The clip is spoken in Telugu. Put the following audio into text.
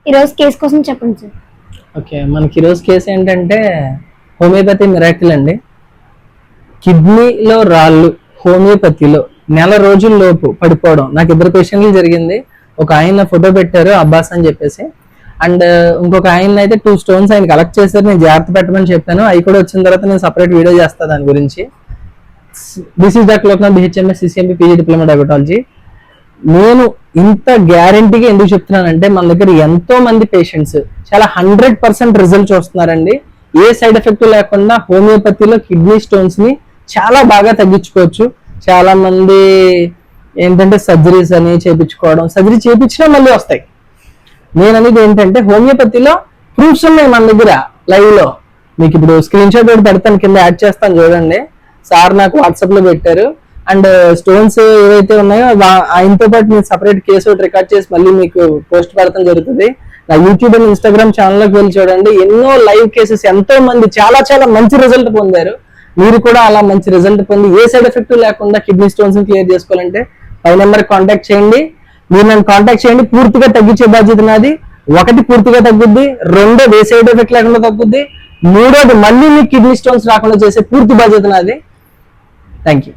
ఈరోజు కేసు కోసం చెప్పండి సార్. ఓకే, మనకి ఈరోజు కేసు ఏంటంటే హోమియోపతి మిరాకిల్ అండి. కిడ్నీలో రాళ్ళు హోమియోపతిలో నెల రోజుల్లోపు పడిపోవడం. నాకు 2 పేషెంట్లు జరిగింది. ఒక ఆయన ఫోటో పెట్టారు అబ్బాస్ అని చెప్పేసి, అండ్ ఇంకొక ఆయన అయితే 2 స్టోన్స్ ఆయన కలెక్ట్ చేశారు. నేను జాగ్రత్త పెట్టమని చెప్పాను. అవి కూడా వచ్చిన తర్వాత నేను సపరేట్ వీడియో చేస్తాను దాని గురించి. This is doctor Loknath, BHMS CCMP PG diploma diabetology. నేను ఇంత గ్యారంటీగా ఎందుకు చెప్తున్నానంటే మన దగ్గర ఎంతో మంది పేషెంట్స్ చాలా 100% రిజల్ట్ చూస్తున్నారండి. ఏ సైడ్ ఎఫెక్ట్ లేకుండా హోమియోపతిలో కిడ్నీ స్టోన్స్ ని చాలా బాగా తగ్గించుకోవచ్చు. చాలా మంది ఏంటంటే సర్జరీస్ అని చేయించుకోవడం, సర్జరీ చేయించినా మళ్ళీ వస్తాయి. నేను అనేది ఏంటంటే హోమియోపతిలో ప్రూఫ్స్ ఉన్నాయి మన దగ్గర లైవ్ లో. మీకు ఇప్పుడు స్క్రీన్ షాట్ ఒకటి పెడతాను, కింద యాడ్ చేస్తాను చూడండి. సార్ నాకు వాట్సాప్ లో పెట్టారు. అండ్ స్టోన్స్ ఏవైతే ఉన్నాయో ఆయనతో పాటు నేను సపరేట్ కేసు ఒకటి రికార్డ్ చేసి మళ్ళీ మీకు పోస్ట్ పెడతాం జరుగుతుంది. నా యూట్యూబ్ అండ్ ఇన్స్టాగ్రామ్ ఛానల్లోకి వెళ్ళి చూడండి. ఎన్నో లైవ్ కేసెస్, ఎంతో మంది చాలా చాలా మంచి రిజల్ట్ పొందారు. మీరు కూడా అలా మంచి రిజల్ట్ పొంది ఏ సైడ్ ఎఫెక్ట్ లేకుండా కిడ్నీ స్టోన్స్ క్లియర్ చేసుకోవాలంటే 5 నెంబర్ కాంటాక్ట్ చేయండి. మీరు నన్ను కాంటాక్ట్ చేయండి. పూర్తిగా తగ్గించే బాధ్యత నాది. 1 పూర్తిగా తగ్గుద్ది, 2 ఏ సైడ్ ఎఫెక్ట్ లేకుండా తగ్గుద్ది, 3 మళ్ళీ మీకు కిడ్నీ స్టోన్స్ రాకుండా చేసే పూర్తి బాధ్యత నాది. Thank you.